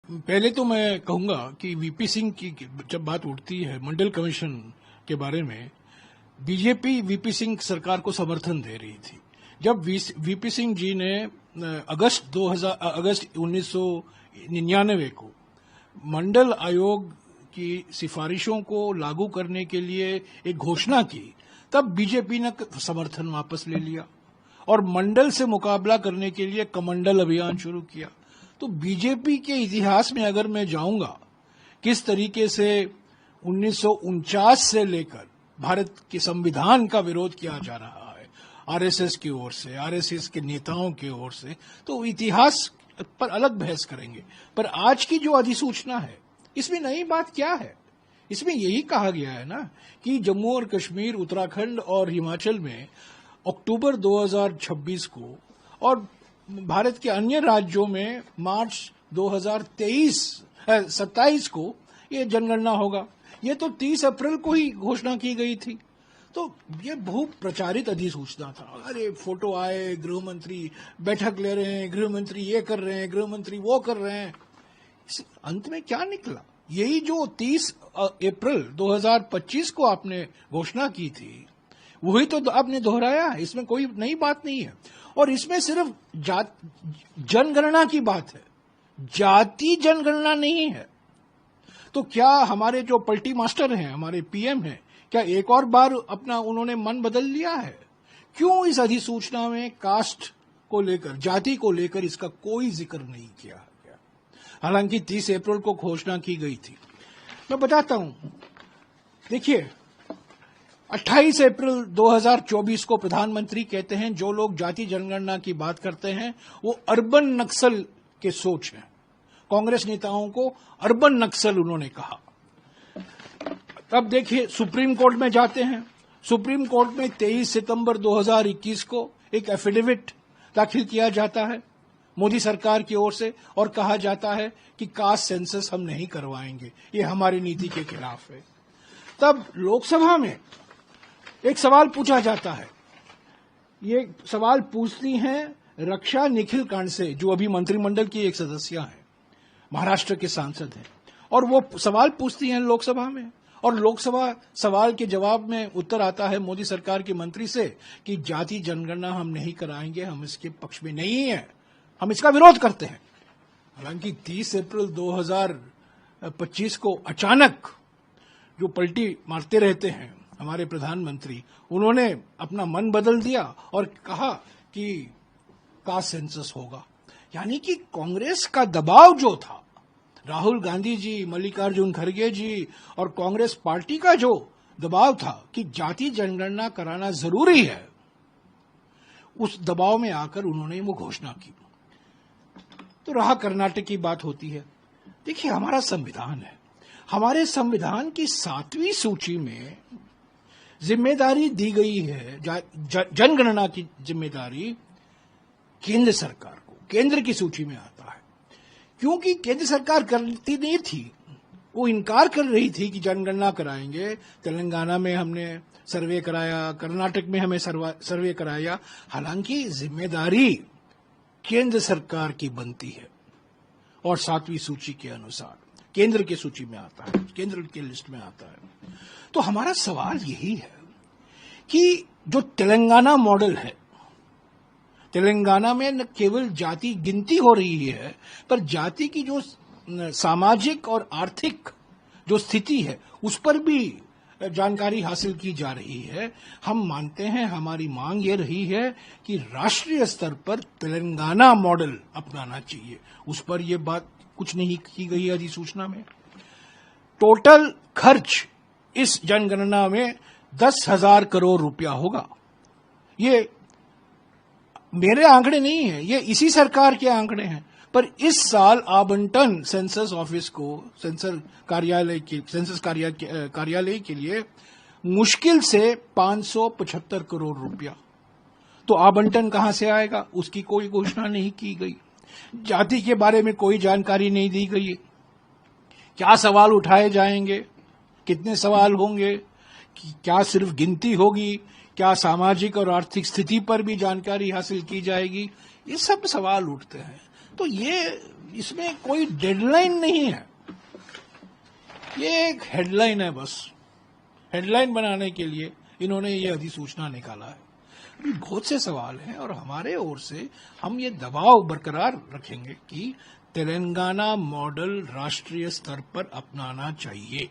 पहले तो मैं कहूंगा कि वीपी सिंह की जब बात उठती है मंडल कमीशन के बारे में, बीजेपी वीपी सिंह सरकार को समर्थन दे रही थी। जब वीपी सिंह जी ने अगस्त 1999 को मंडल आयोग की सिफारिशों को लागू करने के लिए एक घोषणा की, तब बीजेपी ने समर्थन वापस ले लिया और मंडल से मुकाबला करने के लिए कमंडल अभियान शुरू किया। तो बीजेपी के इतिहास में अगर मैं जाऊंगा किस तरीके से 1949 से लेकर भारत के संविधान का विरोध किया जा रहा है आरएसएस की ओर से, आरएसएस के नेताओं की ओर से, तो इतिहास पर अलग बहस करेंगे। पर आज की जो अधिसूचना है, इसमें नई बात क्या है? इसमें यही कहा गया है ना कि जम्मू और कश्मीर, उत्तराखंड और हिमाचल में अक्टूबर 2026 को और भारत के अन्य राज्यों में मार्च 2027 को ये जनगणना होगा। ये तो 30 अप्रैल को ही घोषणा की गई थी। तो ये बहुत प्रचारित अधिसूचना था। अरे फोटो आए, गृह मंत्री बैठक ले रहे हैं, गृह मंत्री ये कर रहे हैं, गृह मंत्री वो कर रहे हैं। अंत में क्या निकला? यही जो 30 अप्रैल 2025 को आपने घोषणा की थी, वही तो आपने दोहराया है। इसमें कोई नई बात नहीं है। और इसमें सिर्फ जनगणना की बात है, जाति जनगणना नहीं है। तो क्या हमारे जो पलटी मास्टर हैं, हमारे पीएम हैं, क्या एक और बार अपना उन्होंने मन बदल लिया है? क्यों इस अधिसूचना में कास्ट को लेकर, जाति को लेकर इसका कोई जिक्र नहीं किया गया? हालांकि 30 अप्रैल को घोषणा की गई थी। मैं बताता हूं, देखिए 28 अप्रैल 2024 को प्रधानमंत्री कहते हैं जो लोग जाति जनगणना की बात करते हैं वो अर्बन नक्सल के सोच हैं। कांग्रेस नेताओं को अर्बन नक्सल उन्होंने कहा। तब देखिए सुप्रीम कोर्ट में जाते हैं। सुप्रीम कोर्ट में 23 सितंबर 2021 को एक एफिडेविट दाखिल किया जाता है मोदी सरकार की ओर से और कहा जाता है कि कास्ट सेंसस हम नहीं करवाएंगे, ये हमारी नीति के खिलाफ है। तब लोकसभा में एक सवाल पूछा जाता है। ये सवाल पूछती हैं रक्षा निखिल कांडसे, जो अभी मंत्रिमंडल की एक सदस्य हैं, महाराष्ट्र के सांसद हैं, और वो सवाल पूछती हैं लोकसभा में। और लोकसभा सवाल के जवाब में उत्तर आता है मोदी सरकार के मंत्री से कि जाति जनगणना हम नहीं कराएंगे, हम इसके पक्ष में नहीं है, हम इसका विरोध करते हैं। हालांकि 30 अप्रैल 2025 को अचानक जो पलटी मारते रहते हैं हमारे प्रधानमंत्री, उन्होंने अपना मन बदल दिया और कहा कि कास्ट सेंसस होगा। यानी कि कांग्रेस का दबाव जो था, राहुल गांधी जी, मल्लिकार्जुन खड़गे जी और कांग्रेस पार्टी का जो दबाव था कि जाति जनगणना कराना जरूरी है, उस दबाव में आकर उन्होंने वो घोषणा की। तो रहा कर्नाटक की बात होती है। देखिए हमारा संविधान है, हमारे संविधान की 7वीं सूची में जिम्मेदारी दी गई है, जनगणना की जिम्मेदारी केंद्र सरकार को, केंद्र की सूची में आता है। क्योंकि केंद्र सरकार करती नहीं थी, वो इनकार कर रही थी कि जनगणना कराएंगे। तेलंगाना में हमने सर्वे कराया, कर्नाटक में हमें सर्वे कराया। हालांकि जिम्मेदारी केंद्र सरकार की बनती है और 7वीं सूची के अनुसार केंद्र की सूची में आता है, केंद्र की लिस्ट में आता है। तो हमारा सवाल यही है कि जो तेलंगाना मॉडल है, तेलंगाना में न केवल जाति गिनती हो रही है, पर जाति की जो सामाजिक और आर्थिक जो स्थिति है उस पर भी जानकारी हासिल की जा रही है। हम मानते हैं, हमारी मांग ये रही है कि राष्ट्रीय स्तर पर तेलंगाना मॉडल अपनाना चाहिए। उस पर यह बात कुछ नहीं की गई अधिसूचना में। टोटल खर्च इस जनगणना में 10,000 करोड़ रुपया होगा। ये मेरे आंकड़े नहीं है, ये इसी सरकार के आंकड़े हैं। पर इस साल आवंटन सेंसस ऑफिस को, सेंसस कार्यालय के लिए मुश्किल से 575 करोड़ रुपया। तो आवंटन कहां से आएगा, उसकी कोई घोषणा नहीं की गई। जाति के बारे में कोई जानकारी नहीं दी गई। क्या सवाल उठाए जाएंगे, कितने सवाल होंगे, क्या सिर्फ गिनती होगी, क्या सामाजिक और आर्थिक स्थिति पर भी जानकारी हासिल की जाएगी, ये सब सवाल उठते हैं। तो ये इसमें कोई डेडलाइन नहीं है, ये एक हेडलाइन है, बस हेडलाइन बनाने के लिए इन्होंने ये अधिसूचना निकाला है। अभी बहुत से सवाल हैं और हमारे ओर से हम ये दबाव बरकरार रखेंगे कि तेलंगाना मॉडल राष्ट्रीय स्तर पर अपनाना चाहिए।